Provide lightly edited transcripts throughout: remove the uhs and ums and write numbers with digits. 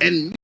And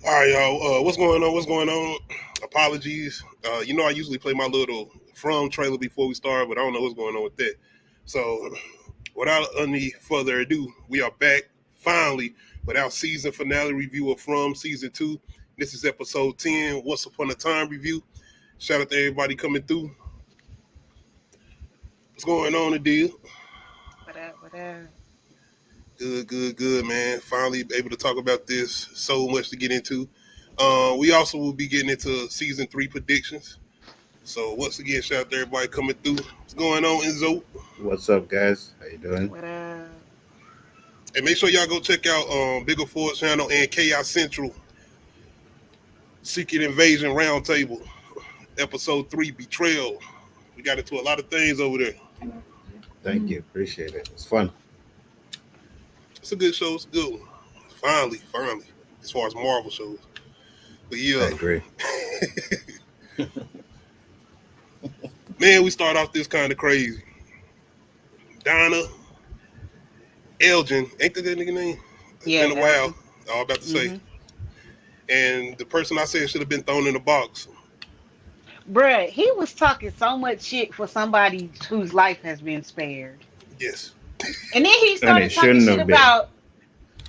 All right, y'all. What's going on? What's going on? Apologies. I usually play my little From trailer before we start, but I don't know what's going on with that. So, without any further ado, we are back finally with our season finale review of From season 2. This is episode 10, Once Upon a Time review. Shout out to everybody coming through. What's going on, Adil? What up? What up? Good, man. Finally able to talk about this. So much to get into. We also will be getting into season 3 predictions. So once again, shout out to everybody coming through. What's going on, Enzo? what's up, guys? How you doing? What up? And make sure y'all go check out Bigger Ford's channel and Chaos Central Secret Invasion Roundtable, episode 3, Betrayal. We got into a lot of things over there. Thank you. Appreciate it. It's fun. It's a good show. It's a good one. Finally, as far as Marvel shows. But I yeah, agree. man, we start off this kind of crazy. Donna Elgin, ain't that nigga name? It's Yeah, been a while. Elgin. I was about to say. Mm-hmm. And the person I said should have been thrown in the box. Bruh, he was talking so much shit for somebody whose life has been spared. Yes. And then he And it started talking shouldn't shit have been. about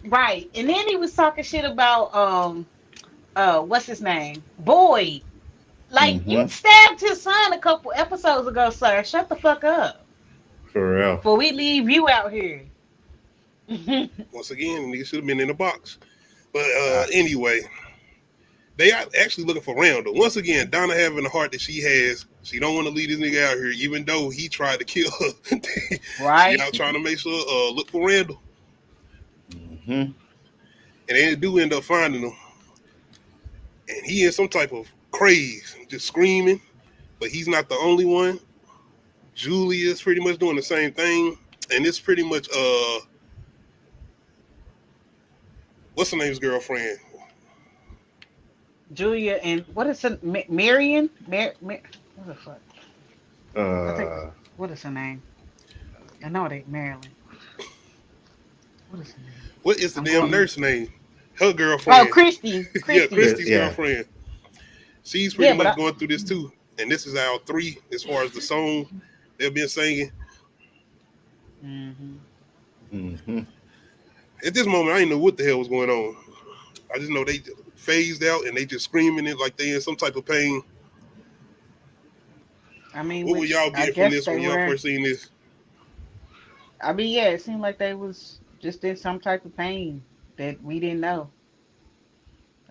right. And then he was talking shit about what's his name? Boyd. Like you Mm-hmm. stabbed his son a couple episodes ago, sir. Shut the fuck up. For real. Before we leave you out here. Once again, nigga should have been in the box. But Facts. anyway, they are actually looking for Randall. Once again, Donna having the heart that she has, she don't want to leave this nigga out here, even though he tried to kill her. She Right? out trying to make sure look for Randall. Mm-hmm. And they do end up finding him. And he in some type of craze, just screaming. But he's not the only one. Julia's pretty much doing the same thing. And it's pretty much what's her name's girlfriend? Julia and what is it? Marion? What the fuck? I think Uh, what is her name? I know it ain't Marilyn. What is her name? What is the I'm damn going. nurse name? Her Oh, girlfriend. Christy. Yeah, Christy. Christy's yeah. girlfriend. She's pretty Yeah, but much going through this too. And this is our 3 as far as the song they've been singing. hmm Mm-hmm. At this moment, I didn't know what the hell was going on. I just know they phased out and they just screaming it like they in some type of pain. I mean, What were which y'all I getting from guess this they when y'all were. first seen this? I mean, yeah, it seemed like they was just in some type of pain that we didn't know,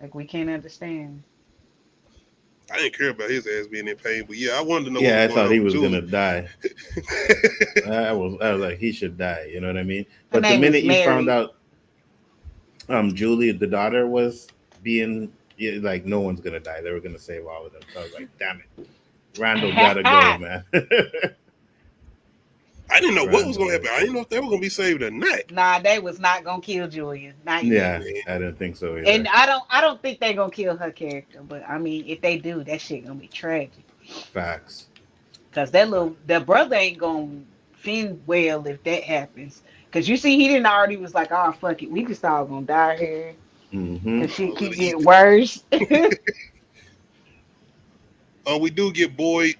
like we can't understand. I didn't care about his ass being in pain, but yeah, I wanted to know what Yeah, was I going thought on he with was gonna Julie. die. I was like, he should die. You know what I mean? Her But the name is minute you found Mary. out, Julie, the daughter, was being, yeah, like, no one's gonna die. They were gonna save all of them. So I was like, damn it, Randall gotta go, man. I didn't know what was gonna happen. I didn't know if they were gonna be saved or not. Nah, they was not gonna kill Julia. Not Yeah, yet. I didn't think so either. And I don't think they're gonna kill her character. But I mean, if they do, that shit gonna be tragic. Facts. Cause that brother ain't gonna fend well if that happens. Cause you see, he didn't already was like, oh fuck it, we just all gonna die here. Mm-hmm. Cause shit keep getting worse. We do get Boyd,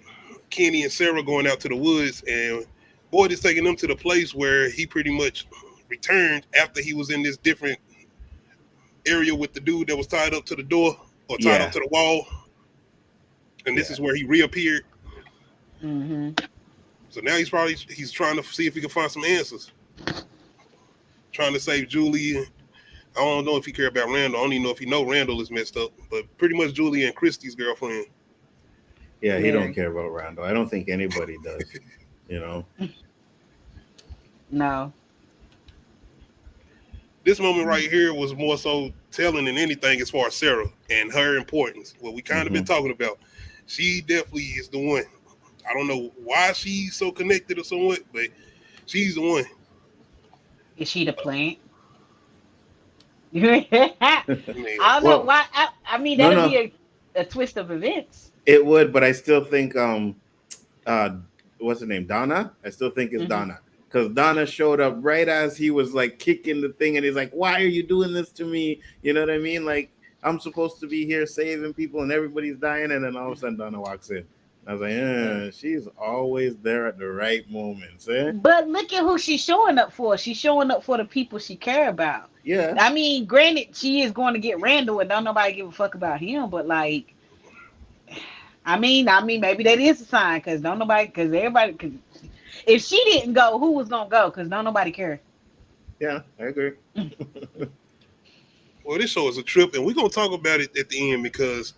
Kenny, and Sarah going out to the woods, and Boyd is taking them to the place where he pretty much returned after he was in this different area with the dude that was tied up to the door or tied up to the wall. And this is where he reappeared. Mm-hmm. So now he's trying to see if he can find some answers. Trying to save Julie. I don't know if he care about Randall. I don't even know if he know Randall is messed up. But pretty much Julie and Christy's girlfriend. Yeah, he don't care about Randall. I don't think anybody does. You know. No. This moment right here was more so telling than anything as far as Sarah and her importance. What we kind of been talking about. She definitely is the one. I don't know why she's so connected or somewhat, but she's the one. Is she the plant? I don't know why. I mean, that'd be a twist of events. It would, but I still think what's her name? Donna? I still think it's Donna. Because Donna showed up right as he was like kicking the thing, and he's like, why are you doing this to me? You know what I mean? Like, I'm supposed to be here saving people and everybody's dying, and then all of a sudden Donna walks in. I was like, she's always there at the right moments. Eh? But look at who she's showing up for. She's showing up for the people she care about. Yeah. I mean, granted, she is going to get Randall, and don't nobody give a fuck about him. But like, I mean, maybe that is a sign because everybody. Cause if she didn't go, who was gonna go? Because don't nobody care. Yeah, I agree. Well, this show is a trip, and we're gonna talk about it at the end because.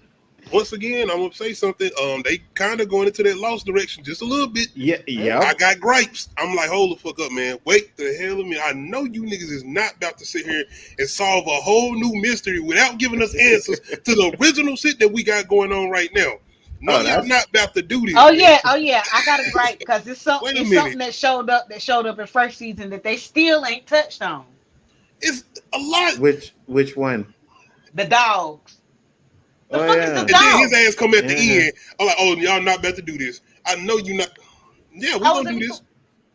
Once again, I'm gonna say something. They kind of going into that lost direction just a little bit. Yeah. I got gripes. I'm like, hold the fuck up, man. Wait the hell a minute. I know you niggas is not about to sit here and solve a whole new mystery without giving us answers to the original shit that we got going on right now. No, y'all not about to do this. Oh yeah. I got a gripe because it's something that showed up in first season that they still ain't touched on. It's a lot. Which one? The dogs. The fuck is the And dog? then his ass come at the end. I'm like, oh, y'all not about to do this. I know you not. Yeah, we gonna do this.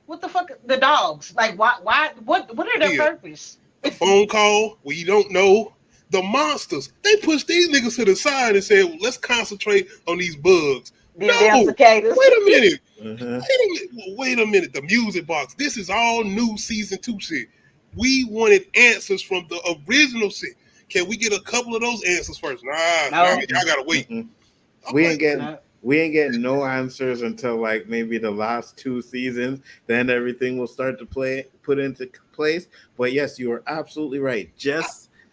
What the fuck? The dogs? Like, why? What are their purpose? A phone call where you don't know. The monsters. They pushed these niggas to the side and said, well, let's concentrate on these bugs. Wait a minute. Wait a minute. The music box. This is all new season 2 shit. We wanted answers from the original shit. Can we get a couple of those answers first? Nah, y'all gotta wait. We ain't getting no answers until like maybe the last 2 seasons. Then everything will start to put into place. But yes, you are absolutely right.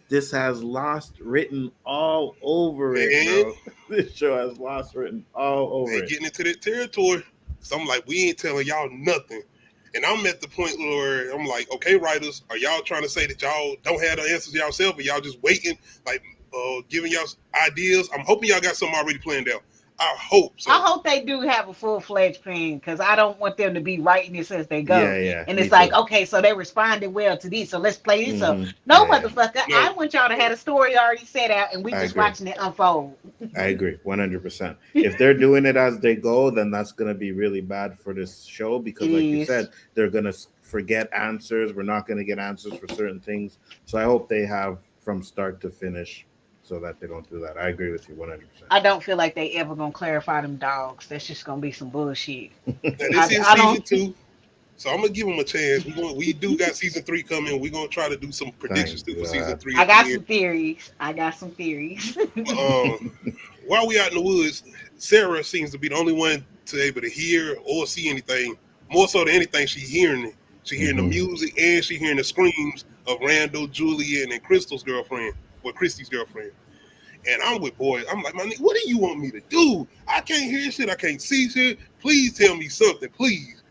This has Lost written all over it, bro. This show has Lost written all over it. Getting into that territory. So I'm like, we ain't telling y'all nothing. And I'm at the point where I'm like, okay, writers, are y'all trying to say that y'all don't have the answers yourself, or y'all just waiting, like giving y'all ideas? I'm hoping y'all got something already planned out. I hope so. I hope they do have a full-fledged plan because I don't want them to be writing this as they go. Yeah. And it's like, okay, so they responded well to these, so let's play this up. No, motherfucker. No. I want y'all to have a story already set out and we just watching it unfold. I agree, 100%. If they're doing it as they go, then that's going to be really bad for this show because, like you said, they're going to forget answers. We're not going to get answers for certain things. So I hope they have from start to finish so that they don't do that. I agree with you 100%. I don't feel like they ever gonna clarify them dogs. That's just gonna be some bullshit. This is season 2, so I'm gonna give them a chance. We do got season 3 coming. We're gonna try to do some predictions for season 3. I got some theories. While we out in the woods, Sarah seems to be the only one to able to hear or see anything. More so than anything, she's hearing it. She's hearing the music and she's hearing the screams of Randall, Julian, and Christy's girlfriend. And I'm with Boyd. I'm like, my nigga, what do you want me to do? I can't hear shit. I can't see shit. Please tell me something, please.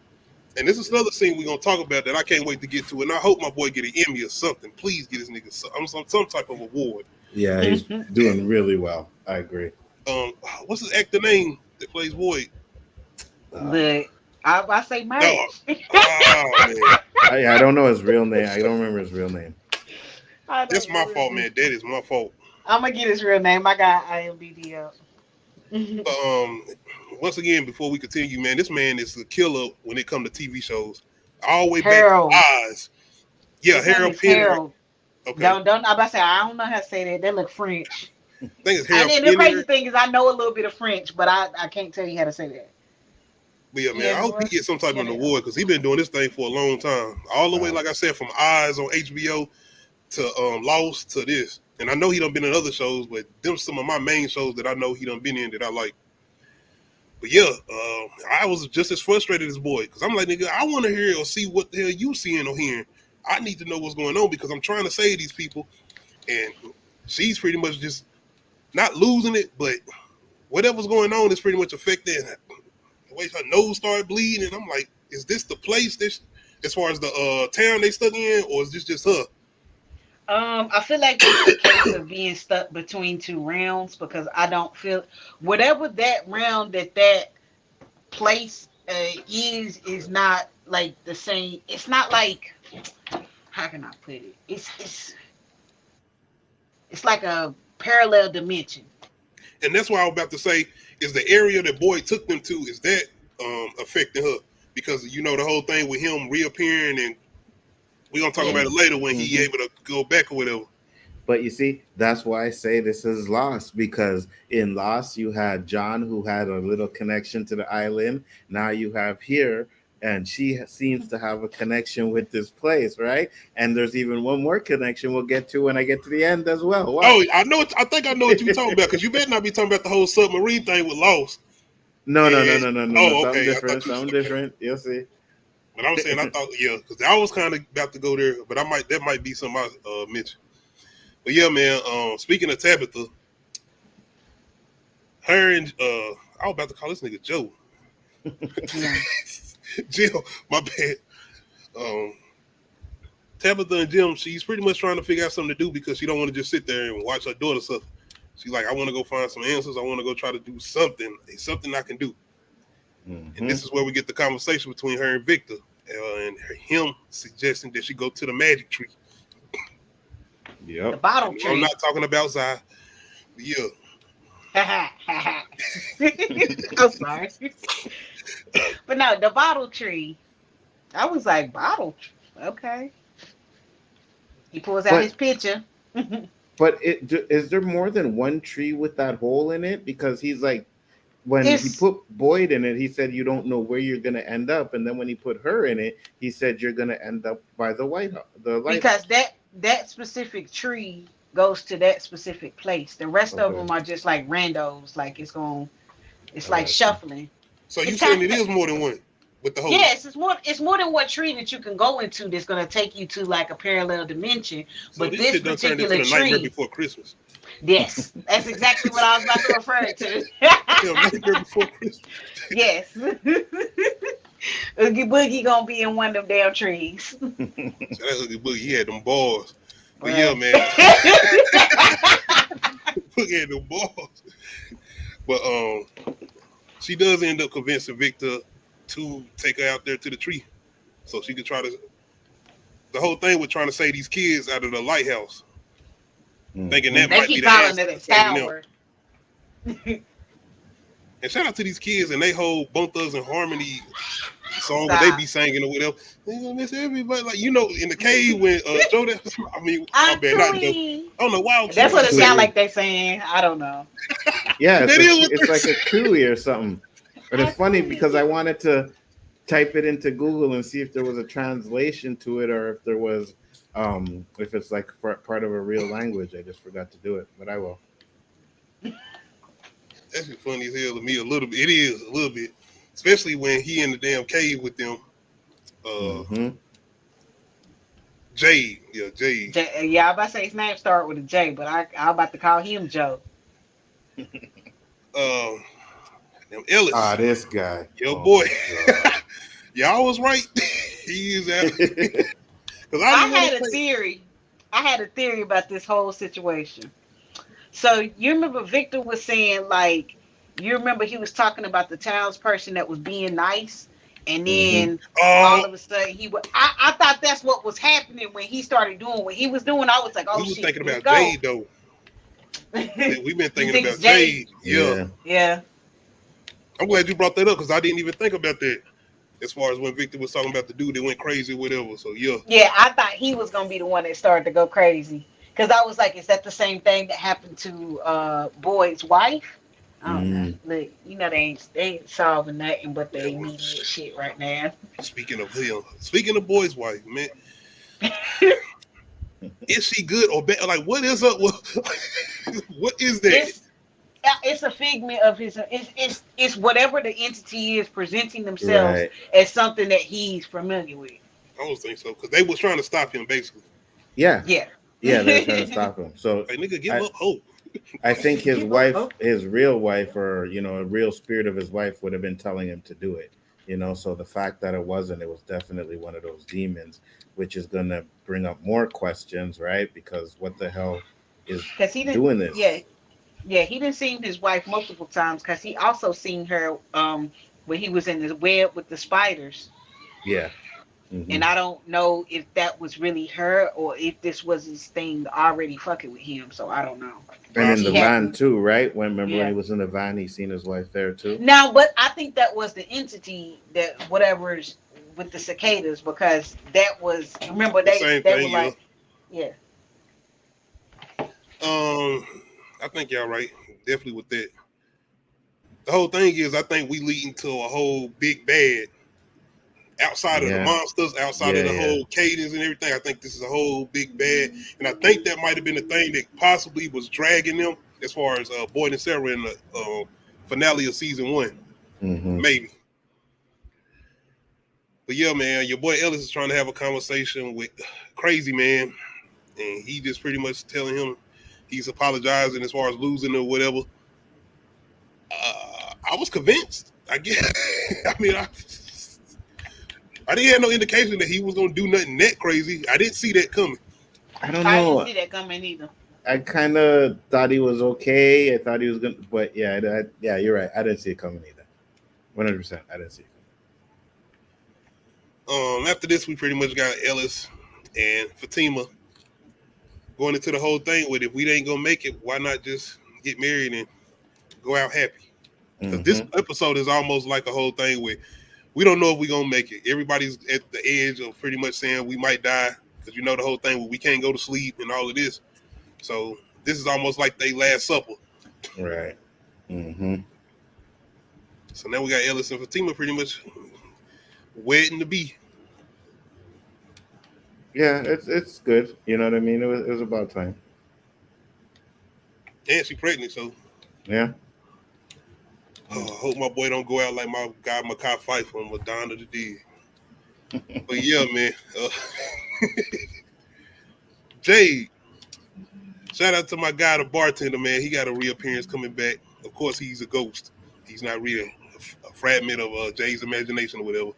And this is another scene we're going to talk about that I can't wait to get to. And I hope my boy get an Emmy or something. Please get this nigga some type of award. Yeah, he's doing really well. I agree. What's his actor name that plays Boyd? I say merch. No. Oh man, I don't know his real name. I don't remember his real name. that's my fault, man. That is my fault. I'm gonna get his real name. I got IMDb up. Once again, before we continue, man, this man is a killer when it comes to TV shows. All the way Harold. back to Oz. Yeah, His name Harold is Penry. Harold. Okay. Don't. I'm about to say I don't know how to say that. That look French. I think it's And Harold then the crazy Penry. thing is, I know a little bit of French, but I can't tell you how to say that. But yeah, man, Yeah, I hope he gets some type of award because he's been doing this thing for a long time. All the way, like I said, from Oz on HBO to Lost to this. And I know he done been in other shows, but them some of my main shows that I know he done been in that I like. But yeah, I was just as frustrated as boy because I'm like, nigga, I want to hear or see what the hell you seeing or hearing. I need to know what's going on because I'm trying to save these people. And she's pretty much just not losing it, but whatever's going on is pretty much affecting the way her nose started bleeding. And I'm like, is this the place this, as far as the town they stuck in, or is this just her? I feel like it's a case of being stuck between two rounds because I don't feel whatever that round that place is not like the same. It's not like, how can I put it? It's like a parallel dimension. And that's why I was about to say, is the area that boy took them to, is that affecting her? Because, you know, the whole thing with him reappearing, and we're going to talk about it later when he able to go back or whatever. But you see, that's why I say this is Lost, because in Lost, you had John who had a little connection to the island. Now you have here, and she seems to have a connection with this place, right? And there's even one more connection we'll get to when I get to the end as well. Wow. Oh, I know. I think I know what you're talking about, because you better not be talking about the whole submarine thing with Lost. No. Oh, Something okay. different. Something different. You'll see. But I'm saying, I thought, yeah, because I was kind of about to go there, but that might be something I mentioned. But yeah, man. Speaking of Tabitha, her and I was about to call this nigga Joe. Jim, my bad. Tabitha and Jim, she's pretty much trying to figure out something to do because she don't want to just sit there and watch her daughter suffer. She's like, I want to go find some answers. I want to go try to do something I can do. Mm-hmm. And this is where we get the conversation between her and Victor, and him suggesting that she go to the magic tree. Yep. The bottle tree. I'm not talking about Zai. Yeah. I'm sorry. But no, the bottle tree. I was like, bottle tree. Okay. He pulls out his picture. But is there more than one tree with that hole in it? Because he's like, when he put Boyd in it, he said you don't know where you're going to end up, and then when he put her in it, he said you're going to end up by the White House. Because that specific tree goes to that specific place. The rest of them are just like randos. Like it's like shuffling. So you saying it is more than one with the whole? Yes, it's more than one tree that you can go into that's going to take you to like a parallel dimension. So but this particular tree, Nightmare Before Christmas. Yes, that's exactly what I was about to refer to. Nightmare Before Christmas. Yes. Oogie Boogie gonna be in one of them damn trees. So that Oogie Boogie, he had them balls. But yeah, man. Boogie had them balls. But she does end up convincing Victor to take her out there to the tree, so she could try to. The whole thing with trying to save these kids out of the lighthouse. Thinking that might be the answer to saving them. And shout out to these kids and they whole Bone Thugs and Harmony song where they be singing or whatever. They gonna miss everybody, like, you know, in the cave when Joe. I mean, my bad, not Joe. I don't know why. That's what it sounds like they saying. I don't know. Yeah, it's like a cooey or something. But it's funny because I wanted to type it into Google and see if there was a translation to it or if there was. If it's like part of a real language, I just forgot to do it, but I will. That's funny as hell to me a little bit. It is a little bit, especially when he in the damn cave with them. Jade, yeah, Jade. Yeah, I'm about to say his name started with a J, but I'm about to call him Joe. Them Ellis. Ah, this guy. Yo, boy. Y'all was right. He is out. I had a theory. I had a theory about this whole situation. So you remember Victor was saying, like, you remember he was talking about the townsperson that was being nice, And then all of a sudden he would. I thought that's what was happening when he started doing what he was doing. I was like, oh we were shit, thinking here we about go. Jade though. We've been You thinking think about it's Jade? Jade. Yeah. Yeah. I'm glad you brought that up because I didn't even think about that. As far as when Victor was talking about the dude that went crazy or whatever. So yeah. Yeah, I thought he was gonna be the one that started to go crazy. Cause I was like, is that the same thing that happened to Boyd's wife? I don't know. Look, you know they ain't solving nothing but the Yeah, well, immediate shit right now. speaking of Boy's wife, man. Is she good or bad? Like, what is up? What is that? It's a figment of his. It's whatever the entity is presenting themselves Right. as something that he's familiar with. I don't think so because they was trying to stop him basically. Yeah. Yeah. Yeah, they're trying to stop him. So Like, nigga, give up hope. I think his Give up wife, hope. his real wife, or a real spirit of his wife would have been telling him to do it. So the fact that it wasn't, it was definitely one of those demons, which is gonna bring up more questions, right? Because what the hell is Because he didn't. doing this? Yeah, he didn't see his wife multiple times because he also seen her when he was in the web with the spiders. Yeah. Mhm. And I don't know if that was really her or if this was his thing already fucking with him. So I don't know. And in He the had- van too, right? When Yeah. he was in the van, he seen his wife there too. Now, but I think that was the entity that whatever's with the cicadas because that was remember they Same they thing, were like I think y'all right. Definitely with that. The whole thing is, I think we leading to a whole big bad outside of the monsters, outside of the whole cadence and everything. I think this is a whole big bad, and I think that might have been the thing that possibly was dragging them as far as Boyd and Sarah in the finale of season 1, maybe. But yeah, man, your boy Ellis is trying to have a conversation with Crazy Man, and he just pretty much telling him he's apologizing as far as losing or whatever. I was convinced. I guess. I mean, I didn't have no indication that he was gonna do nothing that crazy. I didn't see that coming. I don't I know. didn't see that coming either. I kind of thought he was okay. I thought he was gonna, but yeah, you're right. I didn't see it coming either. 100%. I didn't see it coming. After this, we pretty much got Ellis and Fatima going into the whole thing with if we ain't gonna make it, why not just get married and go out happy? Because this episode is almost like a whole thing where we don't know if we're gonna make it. Everybody's at the edge of pretty much saying we might die because the whole thing where we can't go to sleep and all of this. So this is almost like they last supper. Right. So now we got Ellis and Fatima pretty much waiting to be. Yeah, it's good. You know what I mean? It was about time. And she pregnant, so Yeah. I hope my boy don't go out like my guy Makai Fife from Madonna the Dead. But yeah, man. Jade, shout out to my guy, the bartender, man. He got a reappearance coming back. Of course, he's a ghost. He's not real. A fragment of Jade's imagination or whatever.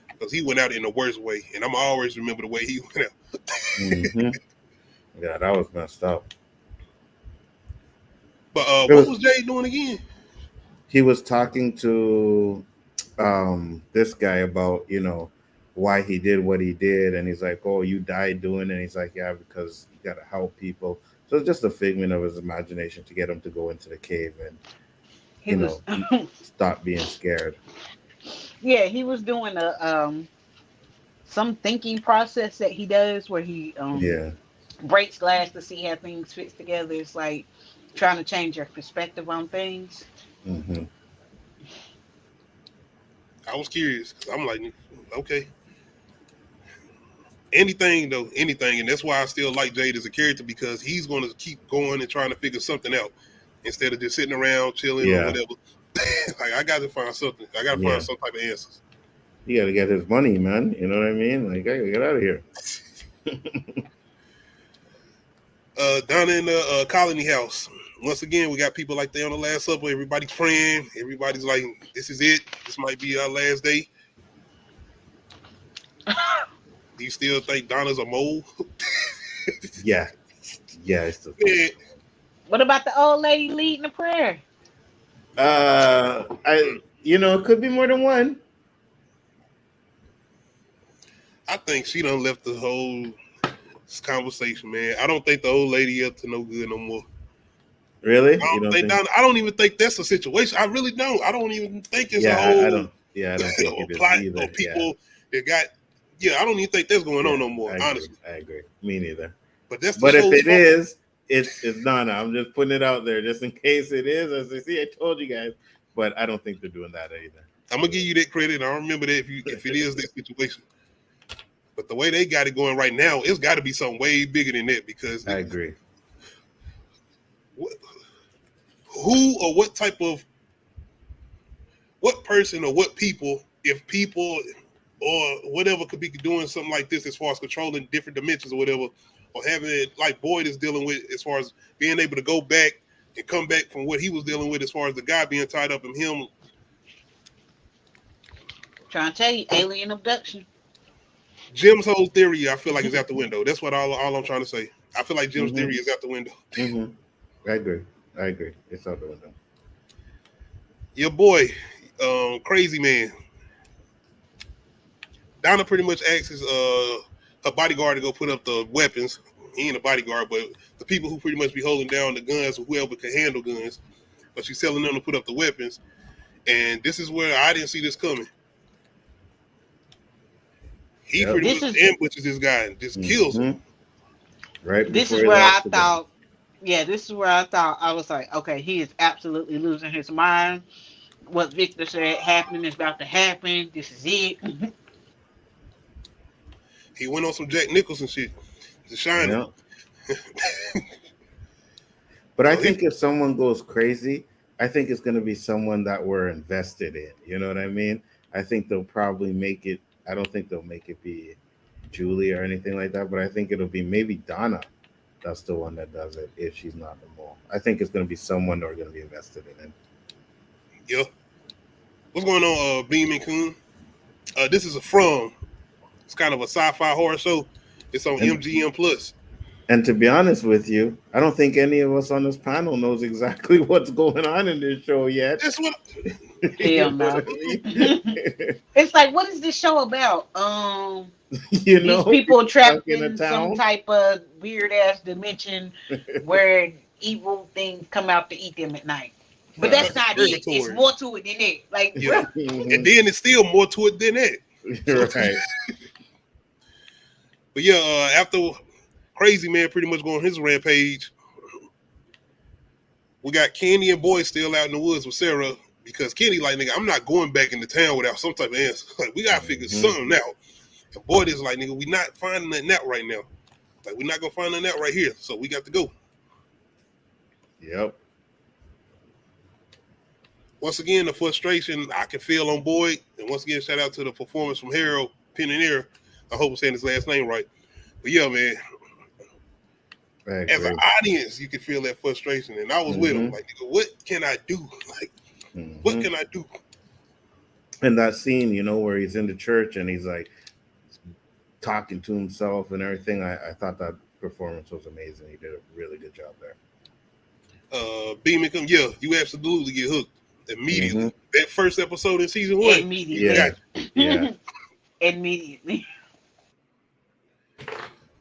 Because he went out in the worst way. And I'm always remember the way he went out. Yeah, that was messed up. But what was Jade doing again? He was talking to this guy about, why he did what he did. And he's like, oh, you died doing it. And he's like, yeah, because you got to help people. So it's just a figment of his imagination to get him to go into the cave and, stop being scared. Yeah, he was doing some thinking process that he does where he breaks glass to see how things fit together. It's like trying to change your perspective on things. I was curious because I'm like, okay. Anything, and that's why I still like Jade as a character because he's going to keep going and trying to figure something out instead of just sitting around chilling or whatever. Like, I got to find something. I got to find some type of answers. You got to get his money, man. You know what I mean? Like, I got to get out of here. Down in the colony house, once again, we got people like they on the Last Supper. Everybody's praying. Everybody's like, this is it. This might be our last day. Do you still think Donna's a mole? Yeah. It's What about the old lady leading the prayer? it could be more than one. I think she done left the whole conversation, man. I don't think the old lady up to no good no more. Really? I don't even think that's a situation. I really don't. I don't even think it's a whole I don't. Yeah, I don't think it is plot either. or people that got. Yeah, I don't even think that's going on no more. Honestly, I agree. Me neither. But if it is, it's Donna. I'm just putting it out there just in case it is. As I see, I told you guys, but I don't think they're doing that either. I'm gonna give you that credit. I remember that if it is that situation. But the way they got it going right now, it's got to be something way bigger than that because I agree. Who or what type of what person or what people, if people or whatever could be doing something like this as far as controlling different dimensions or whatever, or having it like Boyd is dealing with as far as being able to go back and come back from what he was dealing with as far as the guy being tied up in him. Trying to tell you, alien abduction. Jim's whole theory, I feel like, is out the window. That's what all I'm trying to say. I feel like Jim's theory is out the window. I agree. It's out the window. Your boy, Crazy Man. Donna pretty much asks her bodyguard to go put up the weapons. He ain't a bodyguard, but the people who pretty much be holding down the guns or whoever can handle guns. But she's telling them to put up the weapons. And this is where I didn't see this coming. He pretty much ambushes this guy and just kills him. Right. This is where I thought, I was like, okay, he is absolutely losing his mind. What Victor said happening is about to happen. This is it. He went on some Jack Nicholson shit. The Shining. Yeah. But I think if someone goes crazy, I think it's going to be someone that we're invested in. You know what I mean? I think they'll probably make it. I don't think they'll make it be Julie or anything like that, but I think it'll be maybe Donna. That's the one that does it if she's not the mole. I think it's going to be someone that we're going to be invested in. Yeah. What's going on, Beam and Coon? This is it's kind of a sci-fi horror show. It's on MGM Plus. And to be honest with you, I don't think any of us on this panel knows exactly what's going on in this show yet. That's what. Hell no. It's like, what is this show about? You know, these people trapped in some type of weird ass dimension where evil things come out to eat them at night. But that's not it. It's more to it than that. Like, yeah. And then it's still more to it than that. Right. But yeah, after Crazy Man pretty much going on his rampage, we got Kenny and Boyd still out in the woods with Sarah because Kenny like, nigga, I'm not going back into town without some type of answer. Like, we gotta figure something out. And Boyd is like, nigga, we not finding that out right now. Like, we're not gonna find that out right here. So we got to go. Yep. Once again, the frustration I can feel on Boyd. And once again, shout out to the performance from Harold Pioneer. I hope I'm saying his last name right. But yeah, man. As an audience, you can feel that frustration. And I was with him. Like, nigga, what can I do? Like, what can I do? And that scene, you know, where he's in the church and he's like talking to himself and everything. I thought that performance was amazing. He did a really good job there. Beam and come, yeah, you absolutely get hooked immediately. That first episode in season 1. Immediately. Yeah. Immediately.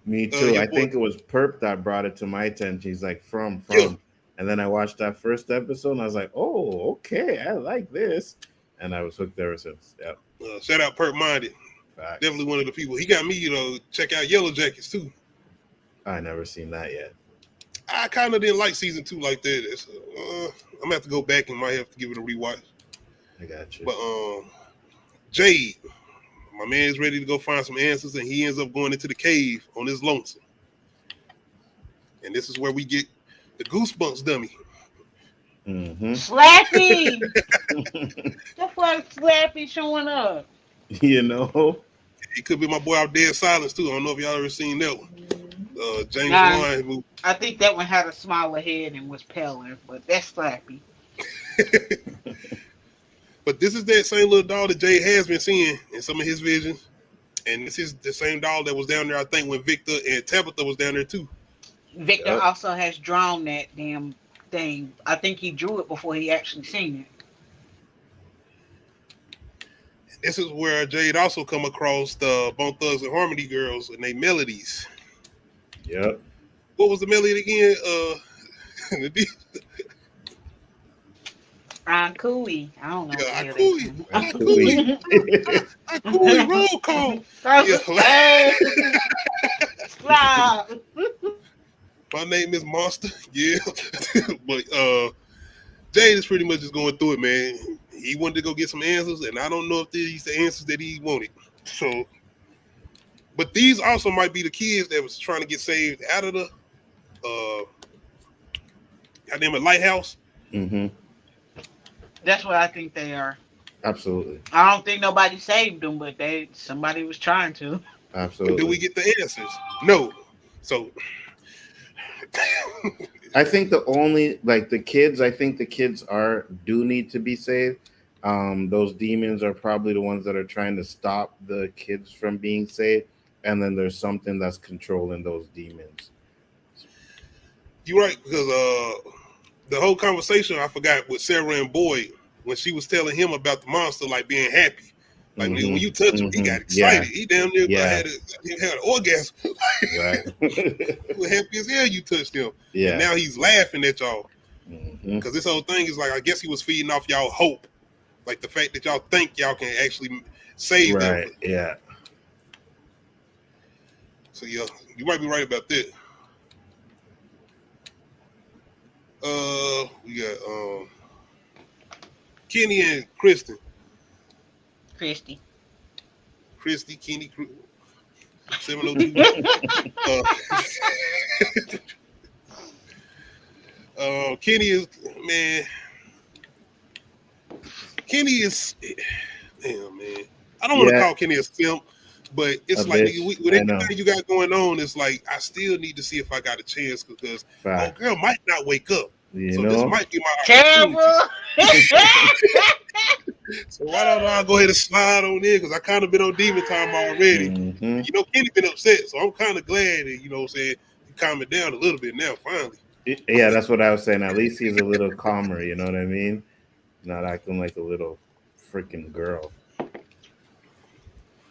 Me too. I think it was Perp that brought it to my attention. He's like, from. Yeah. And then I watched that first episode and I was like, oh, okay, I like this. And I was hooked ever since. Yep. Shout out Perp Minded. Facts. Definitely one of the people. He got me, check out Yellow Jackets too. I never seen that yet. I kind of didn't like season 2 like that. I'm gonna have to go back and might have to give it a rewatch. I got you. But Jade, my man's ready to go find some answers, and he ends up going into the cave on his lonesome. And this is where we get the Goosebumps dummy. Slappy! That's why Slappy showing up. You know? It could be my boy out Dead Silence too. I don't know if y'all ever seen that one. James Wan movie. I think that one had a smaller head and was paler, but that's Slappy. But this is that same little doll that Jay has been seeing in some of his visions. And this is the same doll that was down there, I think, when Victor and Tabitha was down there too. Victor also has drawn that damn thing. I think he drew it before he actually seen it. this is where Jade also come across the Bone Thugs and Harmony girls and they melodies. Yep. What was the melody again? Cooey. I don't know. Yeah, I cooey roll call. Yeah. Stop. My name is Monster. Yeah. But Jade is pretty much just going through it, man. He wanted to go get some answers, and I don't know if these the answers that he wanted. So, but these also might be the kids that was trying to get saved out of the goddamn lighthouse. Mm-hmm. That's what I think they are. Absolutely. I don't think nobody saved them, but somebody was trying to. Absolutely. But do we get the answers? No. So I think the kids do need to be saved. Those demons are probably the ones that are trying to stop the kids from being saved, and then there's something that's controlling those demons. you're right, because the whole conversation I forgot with Sarah and Boyd when she was telling him about the monster, like being happy. Like when you touch him, he got excited. Yeah. He damn near had an orgasm. Right. He was happy as hell you touched him. Yeah. And now he's laughing at y'all. Because this whole thing is like, I guess he was feeding off y'all hope. Like the fact that y'all think y'all can actually save them. Right, yeah. So yeah, you might be right about that. We got Kenny and Kristen. Christy, Kenny, 702. Kenny is, man. Kenny is, damn, man. I don't want to call Kenny a simp, but it's like with everything you got going on, it's like I still need to see if I got a chance because old girl might not wake up. This might be my opportunity. So why don't I go ahead and slide on in? Because I kind of been on demon time already. You know, Kenny been upset, so I'm kind of glad that, you know what I'm saying, he calmed it down a little bit now, finally. Yeah, that's what I was saying. At least he's a little calmer, you know what I mean? Not acting like a little freaking girl.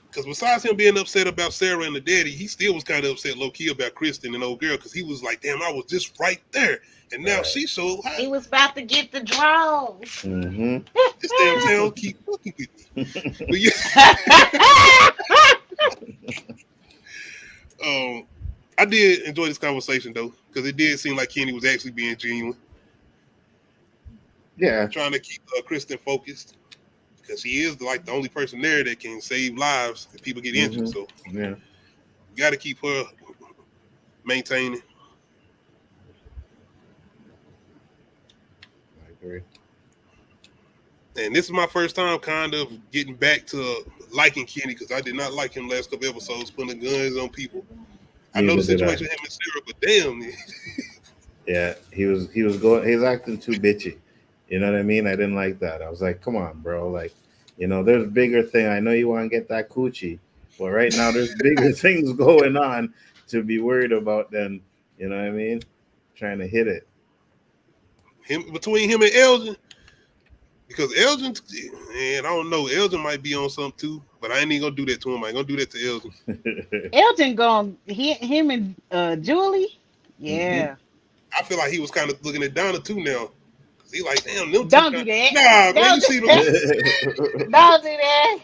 Because besides him being upset about Sarah and the daddy, he still was kind of upset low-key about Kristen and old girl because he was like, damn, I was just right there. And now she's so high. He was about to get the draws. This damn town keep fucking with me. I did enjoy this conversation, though, because it did seem like Kenny was actually being genuine. Yeah. Trying to keep Kristen focused. Because she is like the only person there that can save lives if people get injured. So you got to keep her maintaining. I agree. And this is my first time kind of getting back to liking Kenny because I did not like him last couple episodes putting guns on people. I know the situation with him and Sarah, but damn. Yeah, he's acting too bitchy. You know what I mean? I didn't like that. I was like, come on, bro. Like, you know, there's bigger thing. I know you want to get that coochie, but right now there's bigger things going on to be worried about than, you know what I mean? Trying to hit it. Between him and Elgin, because Elgin, man, I don't know. Elgin might be on something too, but I ain't even gonna do that to him. I ain't gonna do that to Elgin. Elgin gonna hit him and Julie. Yeah. I feel like he was kind of looking at Donna too now. He like, damn, them don't do that. Nah, man, you see them. Don't do that.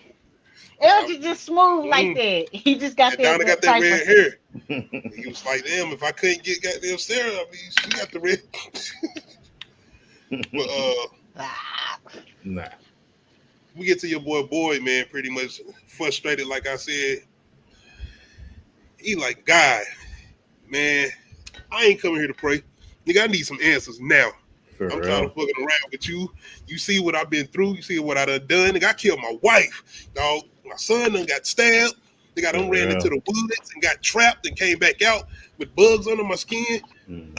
Elgin just smooth like that. He just got that. Donna got that red hair. He was like, damn, if I couldn't get goddamn Sarah, I mean, she got the red. But nah. We get to your boy, man, pretty much frustrated, like I said. He like, God, man, I ain't coming here to pray. Nigga, I need some answers now. I'm tired of fucking around with you. You see what I've been through. You see what I done. Nigga, I killed my wife. Dog, my son done got stabbed. They got ran into the woods and got trapped and came back out with bugs under my skin.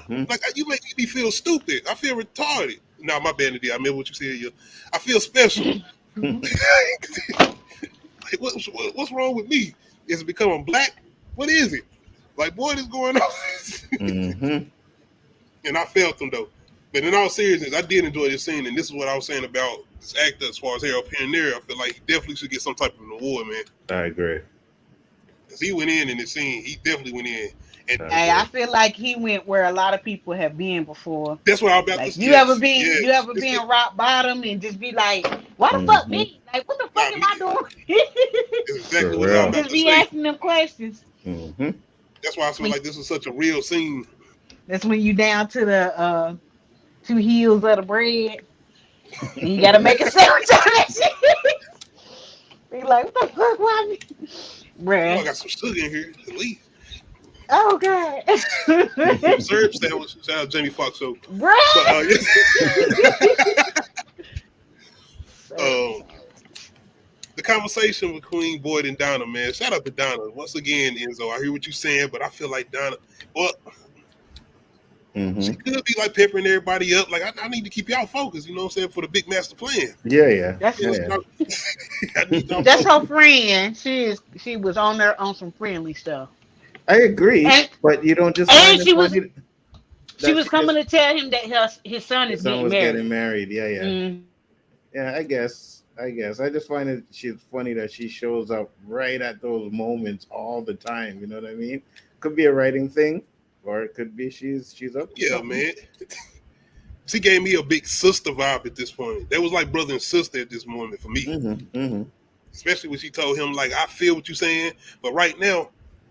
Like, you make me feel stupid. I feel retarded. Nah, my bad, I remember what you said. I feel special. Like, what's wrong with me? Is it becoming black? What is it? Like, what is going on? And I felt him, though. But in all seriousness, I did enjoy this scene, and this is what I was saying about this actor as far as Harold Perrineau. I feel like he definitely should get some type of an award, man. I agree. Because he went in this scene. He definitely went in. And Hey, I feel like he went where a lot of people have been before. that's what I was about Like to say. you ever been rock bottom and just be like, why the fuck me? Like what the fuck am I doing? That's exactly what I was about Just to be say. asking them questions. Mm-hmm. That's why I feel like this is such a real scene. That's when you down to the 2 heels of the bread. And you gotta make a sandwich out of that shit. Be like, what the fuck, why me? Oh, I Bruh. got some sugar in here, at least. Oh god. Serve sandwich. Shout out Jamie Foxx. So, Bruh. The conversation with Queen Boyd and Donna, man. Shout out to Donna. Once again, Enzo, I hear what you're saying, but I feel like Donna, well, she could be like peppering everybody up. Like, I need to keep y'all focused, you know what I'm saying, for the big master plan. Yeah. That's I need y'all That's her focused. friend. She was on there on some friendly stuff. I agree, And- but you don't just. and find she it was- funny She that was coming to tell him that his son his is son getting was married. getting married. Yeah. Mm. Yeah, I guess. I just find it she's funny that she shows up right at those moments all the time. You know what I mean? Could be a writing thing, or it could be she's up. to Yeah, something. man. She gave me a big sister vibe at this point. That was like brother and sister at this moment for me. Mm-hmm. Especially when she told him, like, I feel what you're saying, but right now,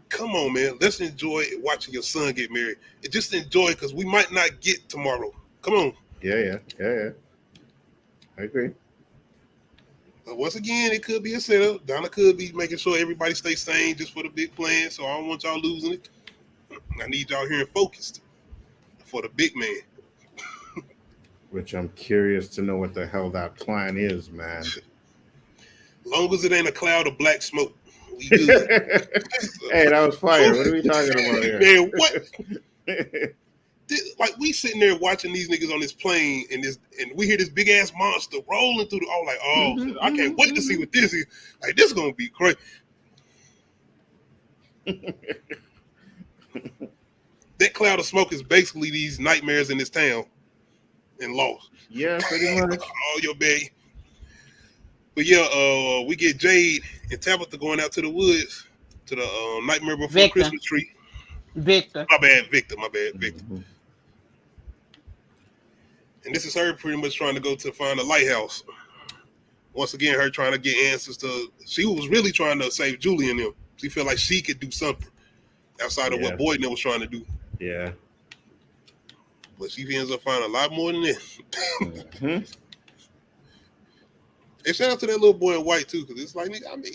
come on, man. Let's enjoy watching your son get married. And just enjoy it because we might not get tomorrow. Come on. Yeah. I agree. But once again, it could be a setup. Donna could be making sure everybody stays sane just for the big plan. So I don't want y'all losing it. I need y'all here and focused for the big man. Which I'm curious to know what the hell that plan is, man. Long as it ain't a cloud of black smoke, we good. Hey, that was fire. What are we talking about here? Man, what? Like we sitting there watching these niggas on this plane and we hear this big ass monster rolling through the. Like, I can't wait to see what this is. Like, this is gonna be crazy. That cloud of smoke is basically these nightmares in this town and Lost. Yeah, pretty much. All your bay. But yeah, we get Jade and Tabitha going out to the woods to the Nightmare Before Victor. Christmas tree. Victor. My bad, Victor. Victor. Mhm. And this is her pretty much trying to go to find a lighthouse. Once again, her trying to get answers to. She was really trying to save Julie and them. She felt like she could do something outside of what Boyd was trying to do. Yeah. But she ends up finding a lot more than this. Mm-hmm. And shout out to that little boy in white too, because it's like, nigga, I mean,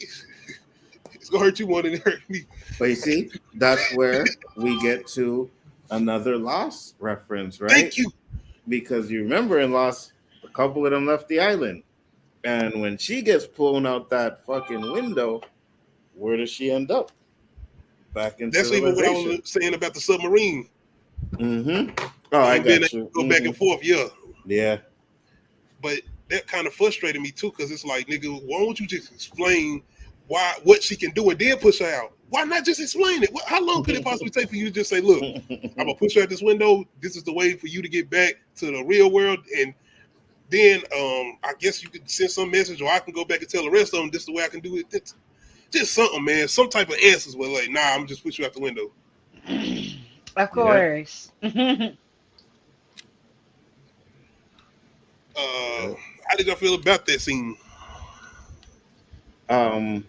it's gonna hurt you more than it hurt me. But you see, that's where we get to another Lost reference, right? Thank you. Because you remember in Lost, a couple of them left the island. And when she gets blown out that fucking window, where does she end up? Back in That's even what I was saying about the submarine. Mm-hmm. Oh, I got you. Go back and forth, yeah. Yeah. But that kind of frustrated me too, because it's like, nigga, why don't you just explain what she can do and then push her out? Why not just explain it? How long could it possibly take for you to just say, look, I'm gonna push her out this window. This is the way for you to get back to the real world, and then I guess you could send some message, or I can go back and tell the rest of them this is the way I can do it. It's just something, man. Some type of answers were like, nah, I'm just push you out the window. Of course. How did y'all feel about that scene? I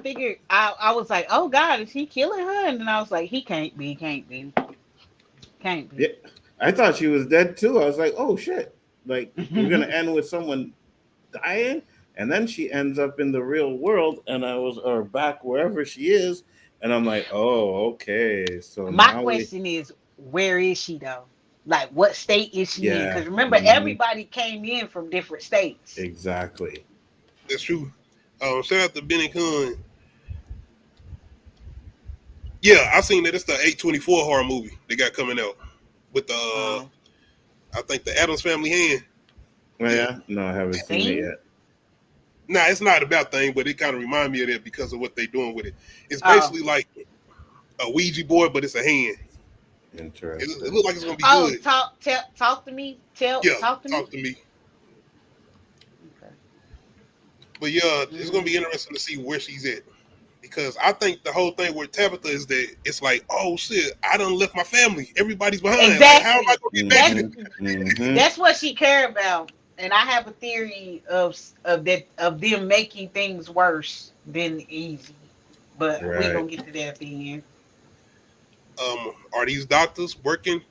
figured I was like, oh God, is he killing her? And then I was like, he can't be. Yeah, I thought she was dead too. I was like, oh shit. Like we're gonna end with someone dying, and then she ends up in the real world, and or back wherever she is, and I'm like, oh, okay. So my question is, where is she though? Like, what state is she in? Because remember, everybody came in from different states. Exactly. That's true. Shout out to Benny Kun. Yeah, I seen that. It's the 824 horror movie they got coming out with the, I think the Addams Family hand. Oh, yeah? No, I haven't seen it yet. Nah, it's not about thing, but it kind of remind me of that because of what they doing with it. It's basically like a Ouija board, but it's a hand. Interesting. It looks like it's gonna be Oh, good. talk to me. Yeah, Talk to me. talk to me. Okay. But yeah, it's gonna be Mm. interesting to see where she's at. Because I think the whole thing with Tabitha is that it's like, oh shit, I done left my family. Everybody's behind. Like, how am I Exactly. gonna get back? Mm-hmm. Mm-hmm. That's what she cared about. And I have a theory of them making things worse than easy. But we Right. gonna get to that at the end. Are these doctors working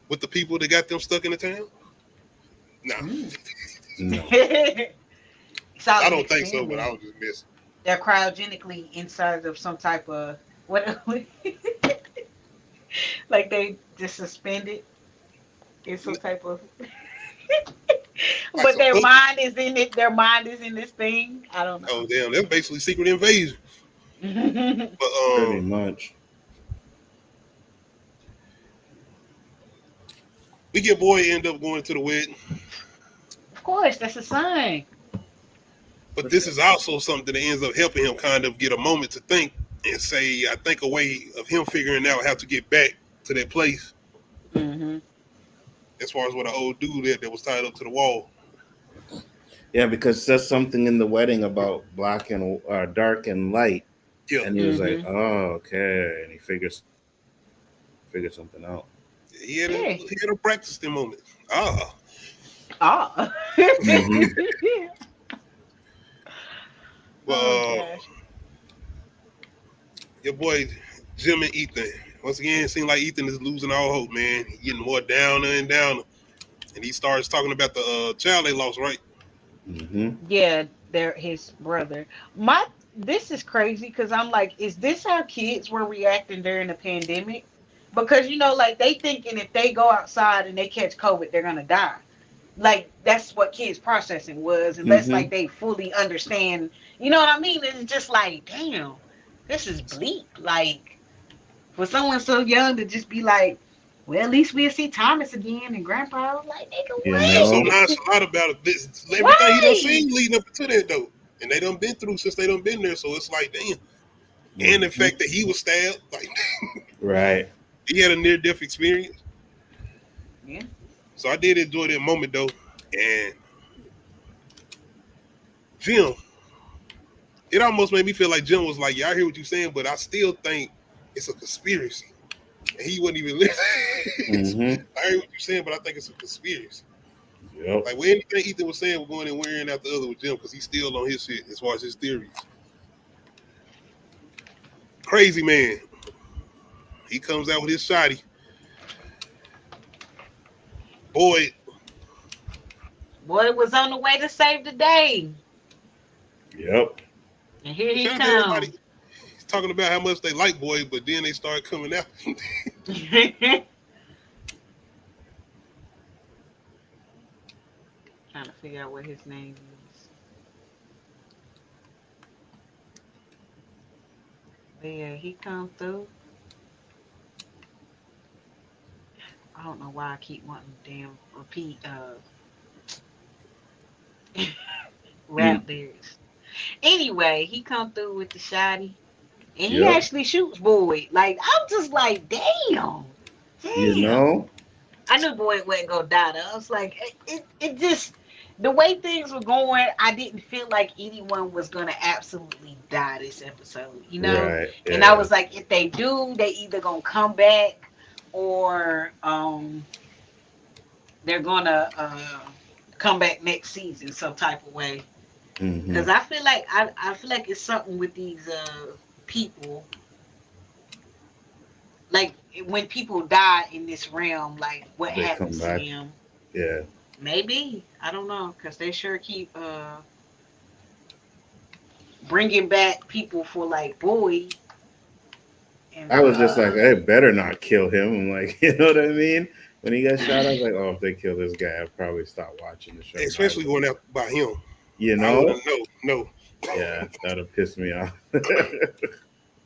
with the people that got them stuck in the town? Nah, Mm. No. It's all I an don't think so. But I experiment. was just messing. They're cryogenically inside of some type of what like they just suspended in some type of Like but some their puppet. mind is in it, their mind is in this thing. I don't Oh damn, that's basically secret invasion. know. But Pretty much. we get boy end up going to the wedding. Of course, that's a sign. But this is also something that ends up helping him kind of get a moment to think and say, I think a way of him figuring out how to get back to that place Hmm. as far as what an old dude that was tied up to the wall. Yeah, because it says something in the wedding about black and dark and light, Yeah. and he was like, Hmm. "Oh, okay," and he figured something out. Yeah. He had a practicing moment. Ah. Ah. Mm-hmm. Oh Well, gosh. your boy Jim and Ethan. Once again, it seems like Ethan is losing all hope, man. He getting more downer and downer. And he starts talking about the child they lost, right? Mm-hmm. Yeah, they're his brother. My This is crazy because I'm like, is this how kids were reacting during the pandemic? Because like they thinking if they go outside and they catch COVID, they're gonna die. Like that's what kids processing was, unless Mm-hmm. like they fully understand. You know what I mean? It's just like, damn, this is bleak. Like for someone so young to just be like, well, at least we'll see Thomas again and Grandpa. I was like, nigga, You Yeah, so know. what? nonchalant about it. Everything he done Right. seen leading up to that, though. And they done been through since they done been there. So it's like, damn. And the Mm-hmm. fact that he was stabbed, like, Right. he had a near-death experience. Yeah. So I did enjoy that moment, though. And Jim, it almost made me feel like Jim was like, yeah, I hear what you're saying, but I still think it's a conspiracy. And he wasn't even listening. Mm-hmm. I hear what you're saying, but I think it's a conspiracy. Yep. Like, with anything Ethan was saying, we're going and wearing out the other with Jim because he's still on his shit as far as his theories. Crazy man. He comes out with his shotty. Boy, Boy was on the way to save the day. Yep. And here it he sounds like everybody comes. talking about how much they like Boy, but then they start coming out. Trying to figure out what his name is. But yeah, he come through. I don't know why I keep wanting to damn repeat rap Mm. lyrics. Anyway, he come through with the shotty. And he Yep. actually shoots Boyd. Like, I'm just like, damn. You Damn. know. I knew Boyd wasn't gonna die though. I was like, it just the way things were going, I didn't feel like anyone was gonna absolutely die this episode, Right. And I Yeah. was like, if they do, they either gonna come back or they're gonna come back next season some type of way. Mm-hmm. Because I feel like it's something with these people. Like when people die in this realm, like what They come happens to back. them? Yeah. Maybe I don't know because they sure keep bringing back people for like Boyd. And I was just like, I better not kill him. I'm like, you know what I mean? When he got shot, I was like, oh, if they kill this guy, I'd probably stop watching the show. Especially going out by him. You I would know? have no. Yeah, that'd piss me off.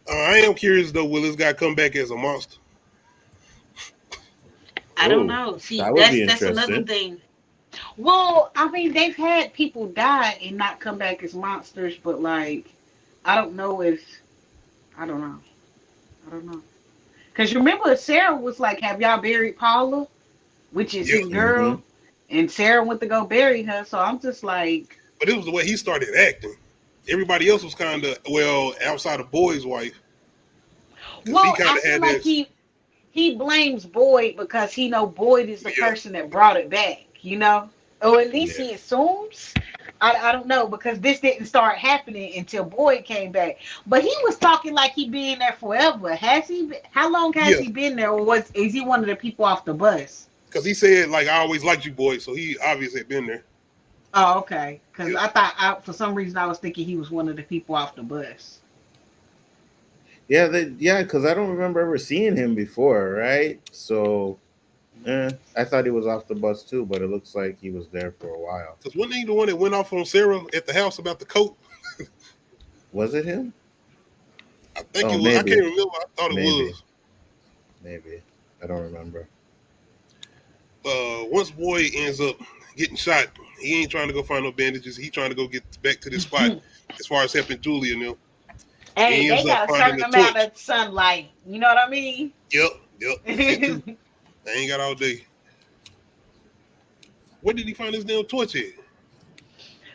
I am curious though, will this guy come back as a monster? I don't Oh, know. See, that would be that's another interesting. thing. Well, I mean, they've had people die and not come back as monsters, but like, I don't know if I don't know. I don't know. Because you remember Sarah was like, have y'all buried Paula? Which is Yeah. his girl. And Sarah went to go bury her. So I'm just like. But it was the way he started acting. Everybody else was kind of, outside of Boyd's wife. Well, I feel like he blames Boyd because he know Boyd is the person that brought it back, you know? Or at least he assumes. I don't know, because this didn't start happening until Boyd came back. But he was talking like he been there forever. Has he? How long has he been there, or is he one of the people off the bus? Because he said, like, I always liked you, Boyd, so he obviously had been there. Oh, okay. Because I thought, for some reason, I was thinking he was one of the people off the bus. Yeah, because I don't remember ever seeing him before, right? So, I thought he was off the bus too, but it looks like he was there for a while. Because wasn't he the one that went off on Sarah at the house about the coat? Was it him? I think it was. Maybe. I can't remember. I thought it was. Maybe. I don't remember. Once Boyd ends up getting shot, he ain't trying to go find no bandages. He trying to go get back to this spot as far as helping Julie and them. Hey, they got a certain amount of sunlight. You know what I mean? Yep. They ain't got all day. Where did he find his damn torch at?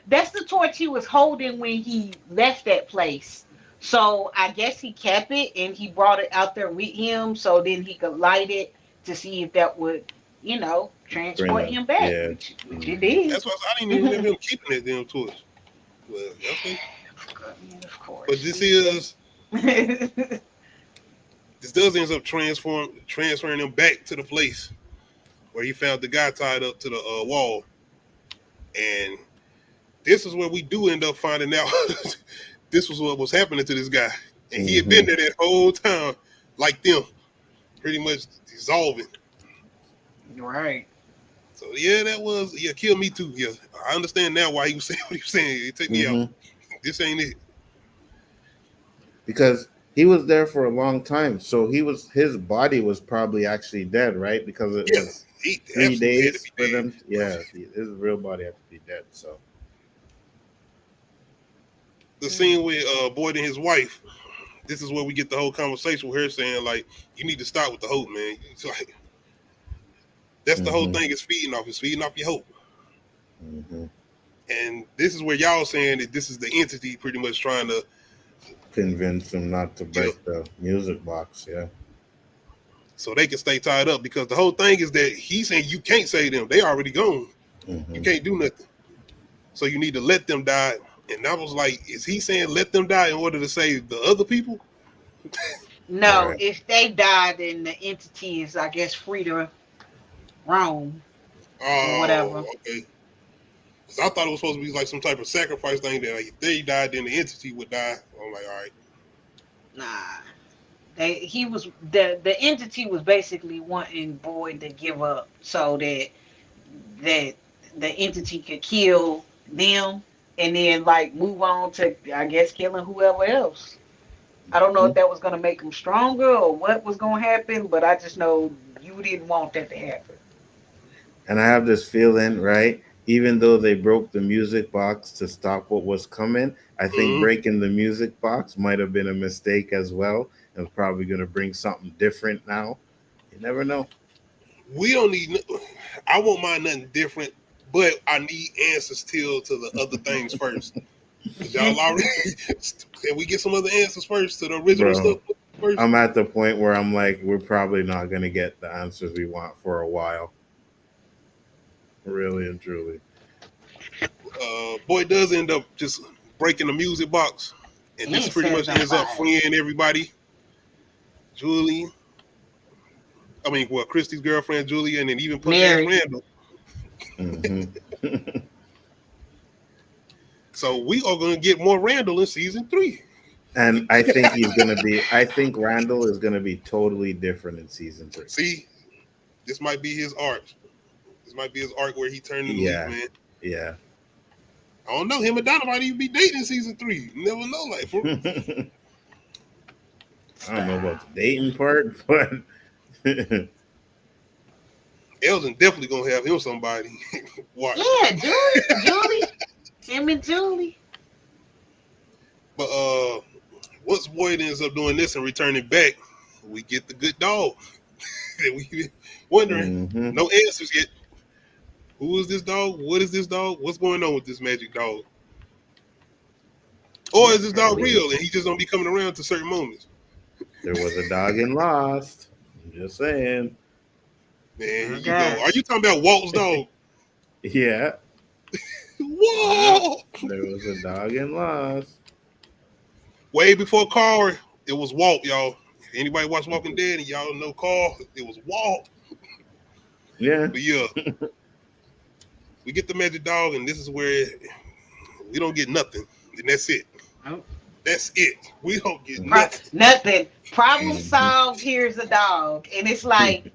That's the torch he was holding when he left that place. So I guess he kept it and he brought it out there with him so then he could light it to see if that would, transport him back. Yeah. Which it did. That's why I didn't even remember him keeping that damn torch. Well, okay. Of course. But this does end up transferring him back to the place where he found the guy tied up to the wall. And this is where we do end up finding out this was what was happening to this guy. And he had been there that whole time, like them, pretty much dissolving. Right. So, that killed me too. Yeah, I understand now why he was saying what he was saying. It took me out. This ain't it. Because he was there for a long time, so his body was probably actually dead, right? Because it was 3 days for them. Yeah, his real body had to be dead. So the scene with Boyd and his wife, this is where we get the whole conversation with her saying, like, you need to stop with the hope, man. It's like that's the whole thing. It's feeding off your hope. And this is where y'all saying that this is the entity pretty much trying to convince him not to break the music box, so they can stay tied up, because the whole thing is that he's saying you can't save them. They already gone. You can't do nothing. So you need to let them die. And I was like, is he saying let them die in order to save the other people? No, if they die, then the entity is, I guess, free to roam or whatever. Okay. Because I thought it was supposed to be like some type of sacrifice thing that, like, if they died, then the entity would die. I'm like, all right. Nah. The entity was basically wanting Boyd to give up so that the entity could kill them and then, like, move on to, I guess, killing whoever else. I don't know if that was going to make him stronger or what was going to happen, but I just know you didn't want that to happen. And I have this feeling, right? Even though they broke the music box to stop what was coming, I think breaking the music box might have been a mistake as well. And it's probably going to bring something different now. You never know. We don't need, I won't mind nothing different, but I need answers still to the other things first. Y'all already, can we get some other answers first to the original stuff first? I'm at the point where I'm like, we're probably not going to get the answers we want for a while. Really and truly. Boyd does end up just breaking the music box, and this pretty much ends up freeing everybody. Christy's girlfriend Julie, and then even put Randall. So we are going to get more Randall in season 3. And I think Randall is going to be totally different in season 3. See, this might be his arc. This might be his arc where he turned into man. Yeah. I don't know. Him and Donna might even be dating in season 3. You never know. Like, I don't know about the dating part, but Elgin definitely gonna have him somebody. Watch. Yeah, Julie. Him and Julie. But once Boyd ends up doing this and returning back, we get the good dog. And we been wondering, Mhm. no answers yet. Who is this dog? What is this dog? What's going on with this magic dog? Or is this dog real and he just don't be coming around to certain moments? There was a dog in Lost. I'm just saying. Man, here you Okay. go. Are you talking about Walt's dog? Yeah, Whoa! there was a dog in Lost. Way before Carl, it was Walt, y'all. If anybody watch Walking Dead and y'all know Carl, it was Walt. Yeah. But yeah, we get the magic dog, and this is where we don't get nothing, and that's it. Oh. That's it. We don't get nothing. Nothing. Problem Mhm. solved. Here's a dog, and it's like,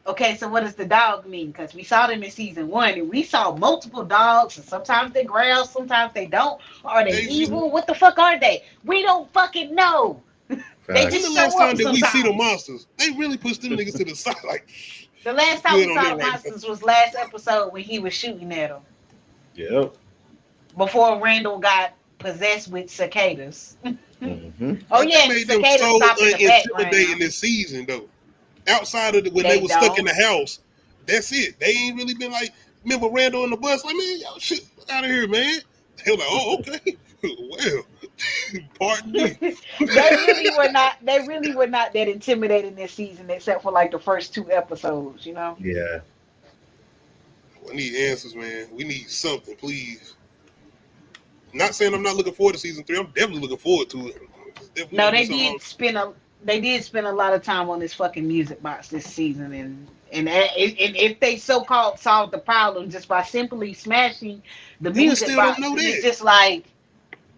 okay, so what does the dog mean? Because we saw them in season 1, and we saw multiple dogs, and sometimes they growl, sometimes they don't. Are they evil? What the fuck are they? We don't fucking know. They When just the show last time up did we see the sometimes. monsters? They really pushed them niggas to the side. Like, The last time Good we on saw them the right monsters was last episode when he was shooting at them Yep. before Randall got possessed with cicadas. Hmm. Oh that yeah, made the them cicadas so stop in the intimidating background. this season, though. Outside of when They they were stuck in don't. the house, that's it. They ain't really been like, remember Randall in the bus? Like, man, y'all shit out of here, man. They were like, oh, okay. Well, pardon me. They really were not. They really were not that intimidating this season, except for like the first 2 episodes. You know. Yeah. We need answers, man. We need something, please. Not saying I'm not looking forward to season 3. I'm definitely looking forward to it. Definitely No, gonna be they something did spend a. They did spend a lot of time on this fucking music box this season, and if they so called solved the problem just by simply smashing the And we music still box, don't know it's that. just like.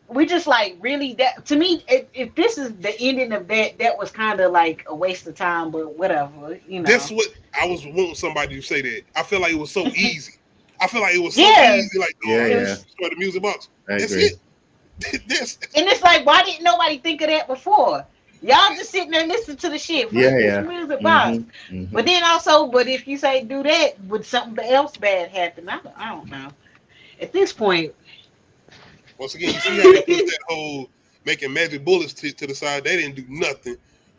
We just like really that to me. If this is the ending of that was kind of like a waste of time. But whatever, you know. That's what I was wanting somebody to say that. I feel like it was so easy. I feel like it was so Yeah. easy. Like, oh, Yeah, I yeah. just destroy the music box. I That's agree. it. That's And it's like, why didn't nobody think of that before? Y'all just sitting there listening to the shit. Fuck Yeah, this yeah. music box. Hmm. But then also, but if you say do that, would something else bad happen? I don't know. At this point, once again, you see how they pushed that whole making magic bullets to the side. They didn't do nothing.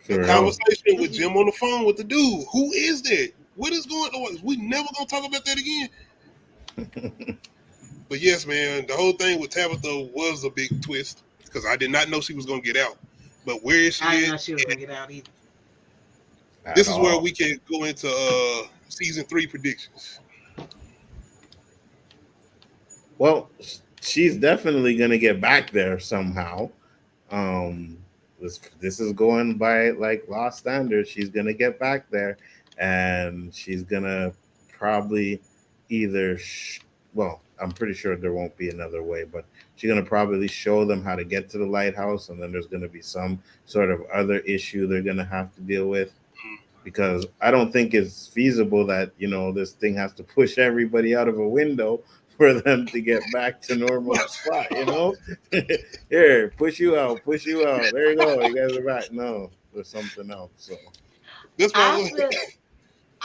The For real. conversation with Jim on the phone with the dude. Who is that? What is going on? We never gonna talk about that again. But yes, man, the whole thing with Tabitha was a big twist because I did not know she was gonna get out. But where is she I didn't at? know she was gonna get out either. This At is where all. we can go into season 3 predictions. Well, she's definitely gonna get back there somehow. Um, this is going by like Lost standards. She's gonna get back there, and she's gonna probably either. Well, I'm pretty sure there won't be another way, but she's gonna probably show them how to get to the lighthouse, and then there's gonna be some sort of other issue they're gonna have to deal with. Because I don't think it's feasible that this thing has to push everybody out of a window for them to get back to normal spot. Here, push you out. There you go. You guys are back. No, there's something else. So That's I why feel,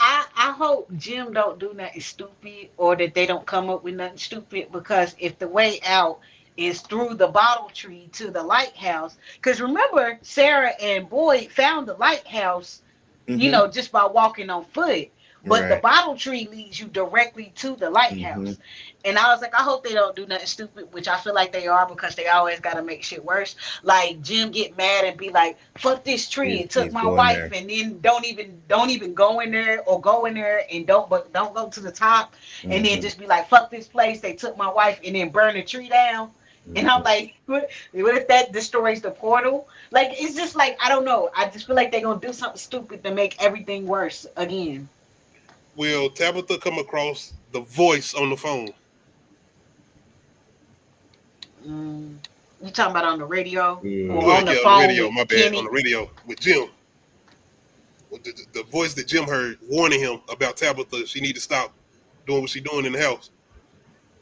I hope Jim don't do nothing stupid or that they don't come up with nothing stupid, because if the way out is through the bottle tree to the lighthouse, because remember Sarah and Boyd found the lighthouse, just by walking on foot. But the Right. bottle tree leads you directly to the lighthouse. And I was like, I hope they don't do nothing stupid, which I feel like they are, because they always got to make shit worse. Like Jim get mad and be like, fuck this tree. It took He's my going wife. there. And then don't even go in there, or go in there and don't go to the top. And then just be like, fuck this place. They took my wife, and then burn the tree down. And I'm like, what if that destroys the portal? Like, it's just like, I don't know. I just feel like they're going to do something stupid to make everything worse again. will Tabitha come across the voice on the phone? You talking about on the radio? Mm. Or Well, on the yeah, phone on the radio, with my bad, Kenny? on the radio with Jim. With the voice that Jim heard warning him about Tabitha, she need to stop doing what she doing in the house.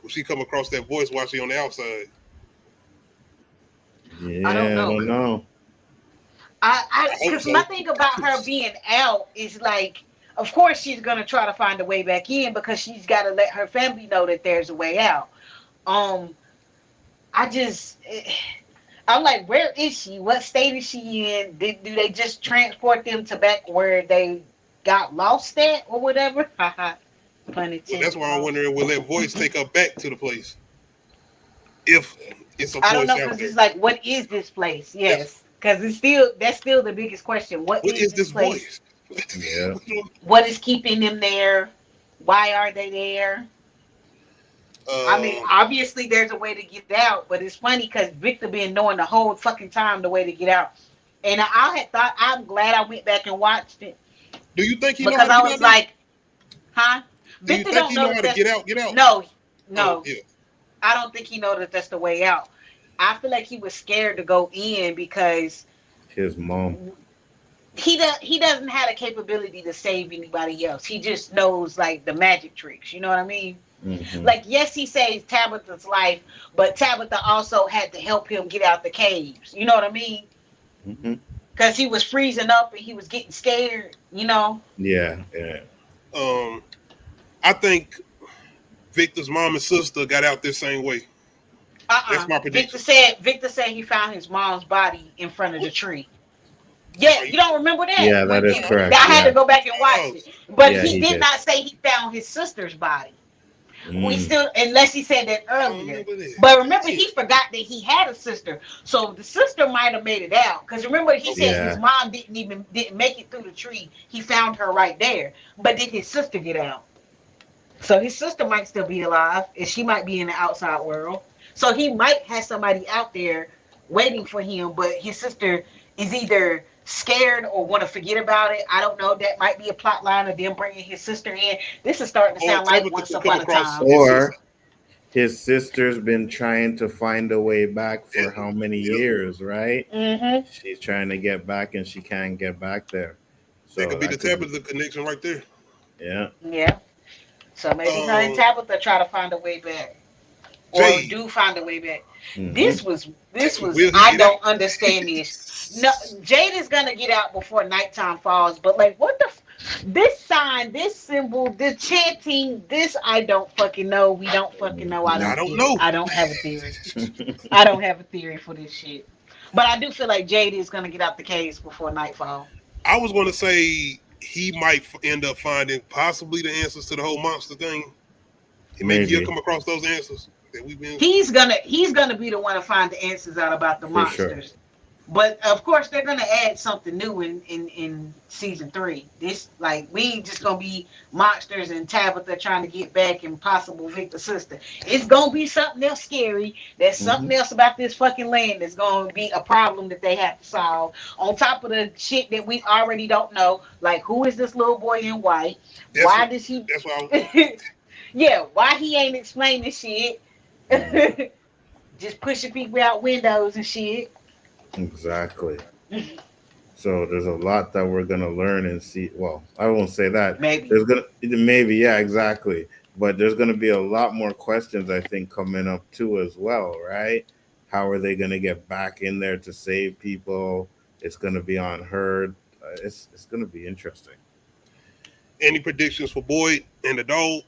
Will she come across that voice while she on the outside? Yeah, I don't know. hope Because so. my thing about her being out is like, of course she's gonna try to find a way back in, because she's got to let her family know that there's a way out. I I'm like, where is she? What state is she in? Do they just transport them to back where they got lost at or whatever? Haha. Pun Well, that's intended. why I'm wondering, will that voice take her back to the place if it's a I don't voice know out because there? it's like, what is this place? That's Yes, because that's still the biggest question. What what is is this this place? voice? Yeah. What is keeping them there? Why are they there? I mean, um, obviously there's a way to get out, but it's funny because Victor been knowing the whole fucking time the way to get out. And I had thought, I'm glad I went back and watched it do you think he know how because to I get out was there? like, huh? Do you Victor think don't he know know how that to that's get out? Get out? no, Oh no. yeah. I don't think he know that that's the way out. I feel like he was scared to go in because His mom. he doesn't have the capability to save anybody else. He just knows like the magic tricks. You know what I mean? Hmm. Like, yes, he saved Tabitha's life, but Tabitha also had to help him get out the caves. You know what I mean? Hmm. Because he was freezing up and he was getting scared. You know? Yeah, yeah. Um, I think Victor's mom and sister got out this same way. That's my Victor prediction. said he found his mom's body in front of the tree. Yeah, Are you, you don't remember that? Yeah, that is I correct. had to Yeah. go back and watch oh, it, but Yeah, he he did did. not say he found his sister's body. We Mm. still, unless he said that I don't earlier. remember that. But remember, Yeah. he forgot that he had a sister, so the sister might have made it out. Because remember, he Okay. said his Yeah. mom didn't make it through the tree. He found her right there, but did his sister get out? So his sister might still be alive, and she might be in the outside world. So he might have somebody out there waiting for him, but his sister is either scared or want to forget about it. I don't know. That might be a plot line of them bringing his sister in. This is starting to Or sound like Tabitha Once could come Upon a across Time. his sister. Or his sister's been trying to find a way back Yeah. for how many Yeah. years, right? Mm-hmm. She's trying to get back and she can't get back there. That So could be the that could be, Tabitha connection right there. Yeah. yeah. So maybe her and Um, Tabitha try to find a way back, or Jade, do find a way back. Hmm. This was will he I get out? don't understand this. No, Jade is gonna get out before nighttime falls, but like, what the? This sign, this symbol, this chanting, this I don't fucking know. We don't fucking know. I Hmm. I don't don't get it. know. I don't have a theory. I don't have a theory for this shit. But I do feel like Jade is gonna get out the caves before nightfall. I was going to say he might end up finding possibly the answers to the whole monster thing, and maybe he'll Maybe, come across those answers that we've been. He's gonna be the one to find the answers out about the for sure. monsters. But of course, they're gonna add something new in season 3. This, like, we ain't just gonna be monsters and Tabitha trying to get back and possible Victor's sister. It's gonna be something else scary. There's Hmm. something else about this fucking land that's gonna be a problem that they have to solve. On top of the shit that we already don't know, like, who is this little boy in white? That's Why what. does he? That's why. Yeah, why he ain't explaining shit? Just pushing people out windows and shit. Exactly. So there's a lot that we're gonna learn and see. Well, I won't say that. Maybe. There's gonna maybe, yeah, exactly. But there's gonna be a lot more questions I think coming up too as well, right? How are they gonna get back in there to save people? It's gonna be unheard. It's gonna be interesting. Any predictions for Boyd and the dog?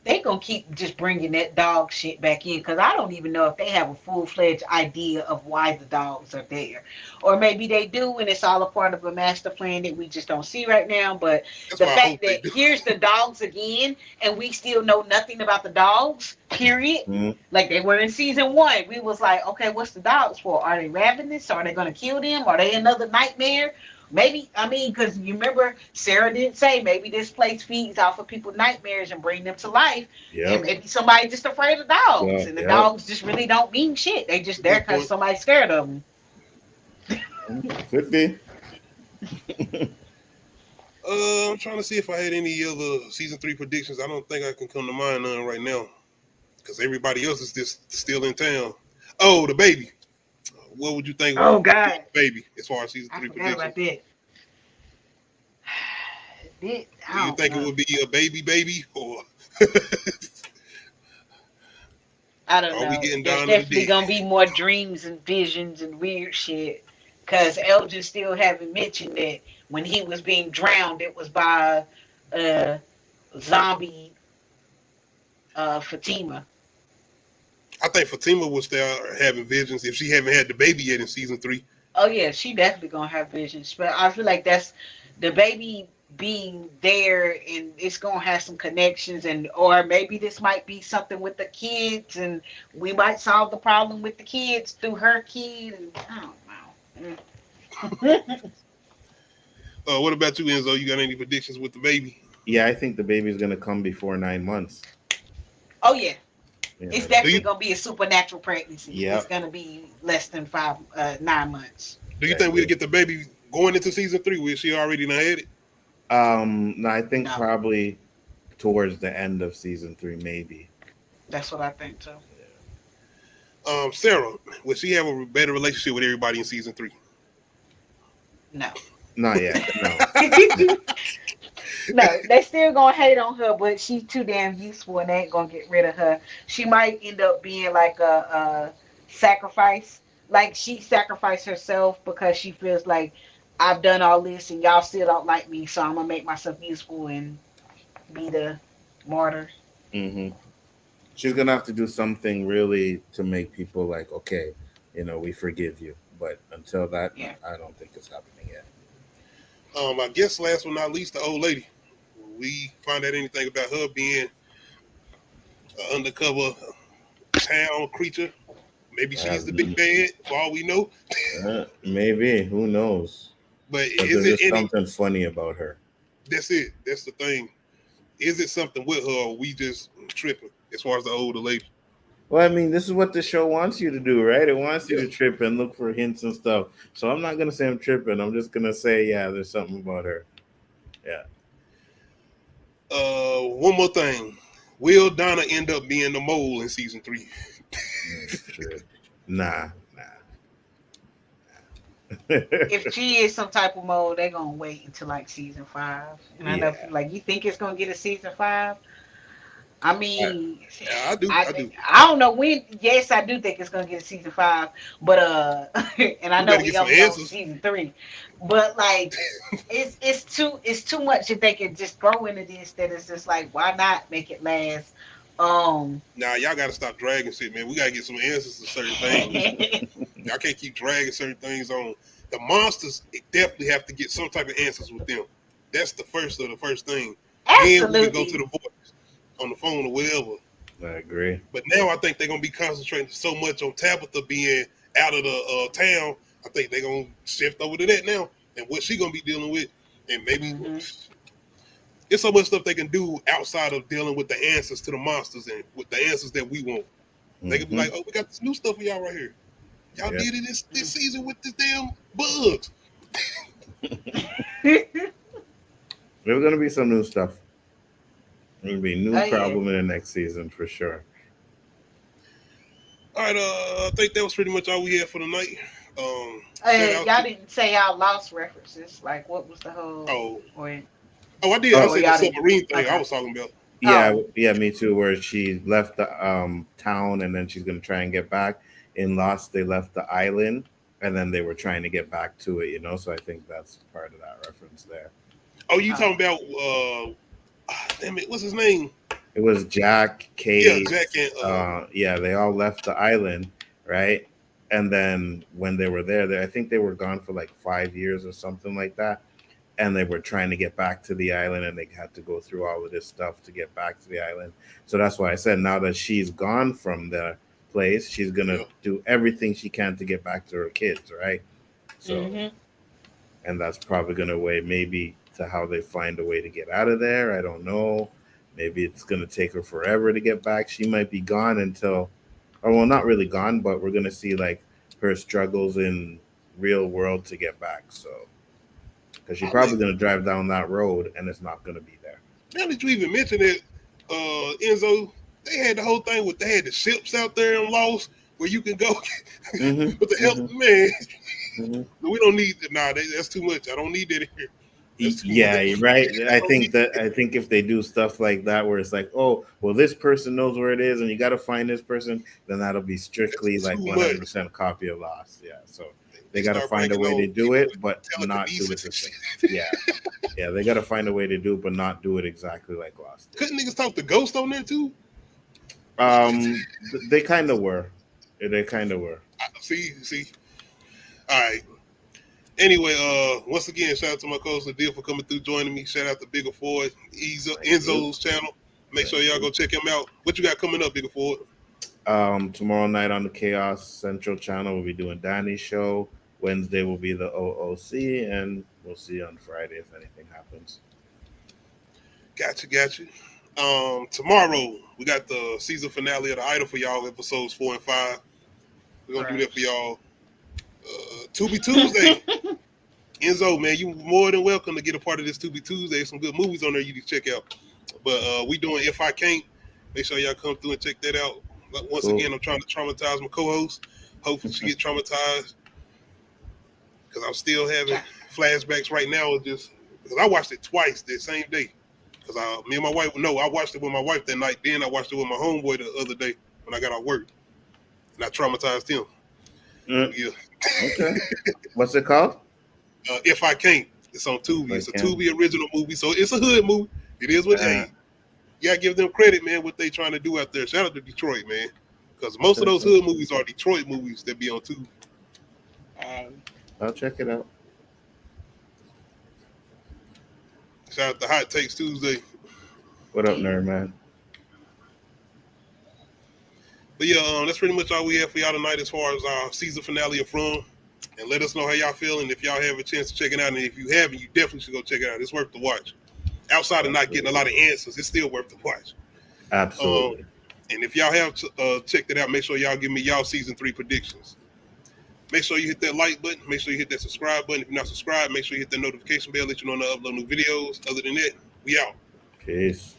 They gonna keep just bringing that dog shit back in because I don't even know if they have a full-fledged idea of why the dogs are there, or maybe they do and it's all a part of a master plan that we just don't see right now. But That's the why I fact hope they that do. here's the dogs again and we still know nothing about the dogs, period. Mhm. Like they were in season 1, we was like, okay, what's the dogs for? Are they ravenous? Are they gonna kill them? Are they another nightmare? Maybe, I mean, because you remember Sarah did say maybe this place feeds off of people's nightmares and bring them to life. And Yep. maybe somebody just afraid of dogs, Yeah. and the Yep. dogs just really don't mean shit. They just there Good because point. somebody's scared of them. Could be. I'm trying to see if I had any other season 3 predictions. I don't think I can come to mind none right now because everybody else is just still in town. Oh, the baby. What would you think? Oh God, Baby, as far as season I 3 forgot predictions? about that. Do you I don't think it know. would be a baby, or I don't are we know. getting There's down to the definitely dead? gonna be more dreams and visions and weird shit. Cause Elgin still haven't mentioned that when he was being drowned, it was by zombie Fatima. I think Fatima will start having visions if she haven't had the baby yet in season 3. Oh yeah, she definitely gonna have visions. But I feel like that's the baby being there, and it's gonna have some connections, and or maybe this might be something with the kids, and we might solve the problem with the kids through her kid. And I don't know. What about you, Enzo? You got any predictions with the baby? Yeah, I think the baby's gonna come before 9 months. Oh yeah, Yeah. it's definitely gonna be a supernatural pregnancy. Yeah. It's gonna be less than 9 months. Do you think we'll get the baby going into season 3? Will she already not had it? No, I think No. probably towards the end of season 3, maybe. That's what I think too. Sarah, will she have a better relationship with everybody in season 3? No. Not yet. No. No, they still gonna hate on her, but she's too damn useful and they ain't gonna get rid of her. She might end up being like a sacrifice. Like she sacrificed herself because she feels like I've done all this and y'all still don't like me, so I'm gonna make myself useful and be the martyr. Hmm. She's gonna have to do something really to make people like, okay, we forgive you. But until that, Yeah. I don't think it's happening yet. I guess last but not least, the old lady. We find out anything about her being an undercover town creature? Maybe she's the big bad, for all we know. Maybe. Who knows? But But is there's it any? something funny about her. That's it. That's the thing. Is it something with her, or we just tripping as far as the older lady? Well, I mean, this is what the show wants you to do, right? It wants you to trip and look for hints and stuff. So I'm not gonna say I'm tripping. I'm just gonna say, yeah, there's something about her. Yeah. One more thing. Will Donna end up being the mole in season 3? True. Nah. If she is some type of mode, they're gonna wait until like season 5. And I know like you think it's gonna get a season 5. I mean, Yeah, I do. I don't know when. Yes, I do think it's gonna get a season 5, but and I know we only on season 3, but like, it's too much if they could just throw into this. That it's just like, why not make it last? Nah, y'all gotta stop dragging shit, man. We gotta get some answers to certain things. Y'all can't keep dragging certain things on. The monsters definitely have to get some type of answers with them. That's the first thing. Absolutely. And we can go to the voice on the phone or whatever. I agree. But now I think they're gonna be concentrating so much on Tabitha being out of the town. I think they're gonna shift over to that now and what she gonna be dealing with, and maybe it's so much stuff they can do outside of dealing with the answers to the monsters and with the answers that we want. They can be like, "Oh, we got this new stuff for y'all right here. Y'all did it this season with this damn bugs." There's gonna be some new stuff. There's gonna be a new problem in the next season for sure. All right, I think that was pretty much all we had for the night. Y'all didn't say y'all lost references. Like, what was the whole? I did. I said the submarine thing. I was talking about. Yeah, me too. Where she left the town and then she's gonna try and get back. In Lost, they left the island and then they were trying to get back to it. So I think that's part of that reference there. Oh, you talking about? Damn it, what's his name? It was Jack, Kate. Yeah, Jack and they all left the island, right? And then when they were there, I think they were gone for like 5 years or something like that. And they were trying to get back to the island and they had to go through all of this stuff to get back to the island. So that's why I said now that she's gone from the place, she's going to do everything she can to get back to her kids, right? So, and that's probably going to weigh maybe to how they find a way to get out of there. I don't know. Maybe it's going to take her forever to get back. She might be gone until, or well, not really gone, but we're going to see like her struggles in real world to get back. So, because she's probably going to drive down that road and it's not going to be there. Now that you even mentioned it, Enzo, they had the whole thing with they had the ships out there in Lost where you can go with the help, man. We don't need that. That's too much. I don't need that here. Yeah, you're right. I think if they do stuff like that where it's like, oh, well, this person knows where it is and you got to find this person, then that'll be strictly like 100% copy of Lost. Yeah, so they got to find a way to do it, but not do it the same. Yeah, they got to find a way to do it, but not do it exactly like Lost. Couldn't niggas talk to Ghost on there too? They kind of were. They kind of were. See. All right. Anyway, once again, shout out to my co-host Adil for coming through, joining me. Shout out to Bigger Ford, Enzo's channel. Make sure y'all go check him out. What you got coming up, Bigger Ford? Tomorrow night on the Chaos Central channel, we'll be doing Danny's show. Wednesday will be the OOC, and we'll see on Friday if anything happens. Got you. Tomorrow we got the season finale of the Idol for y'all, episodes 4 and 5. We're gonna do that for y'all. Tubi Tuesday. Enzo, man, you more than welcome to get a part of this Tubi Tuesday. Some good movies on there you can check out. But we doing If I Can't. Make sure y'all come through and check that out. Once again, I'm trying to traumatize my co-host. Hopefully she get traumatized. Because I'm still having flashbacks right now. Because I watched it twice that same day. Because me and my wife, I watched it with my wife that night. Then I watched it with my homeboy the other day when I got out of work. And I traumatized him. Yeah. Okay. What's it called? If I Can't. It's on Tubi. It's a Tubi original movie. So it's a hood movie. It is what it is. You gotta give them credit, man, what they trying to do out there. Shout out to Detroit, man. Because most of those hood movies are Detroit movies that be on Tubi. I'll check it out. Shout out to Hot Takes Tuesday. What up, nerd man? But yeah, that's pretty much all we have for y'all tonight as far as our season finale of From. And let us know how y'all feeling. If y'all have a chance to check it out, and if you haven't, you definitely should go check it out. It's worth the watch. Outside of not getting a lot of answers, it's still worth the watch. Absolutely. And if y'all have checked it out, make sure y'all give me y'all season 3 predictions. Make sure you hit that like button. Make sure you hit that subscribe button. If you're not subscribed, make sure you hit that notification bell, let you know when I upload new videos. Other than that, we out. Peace.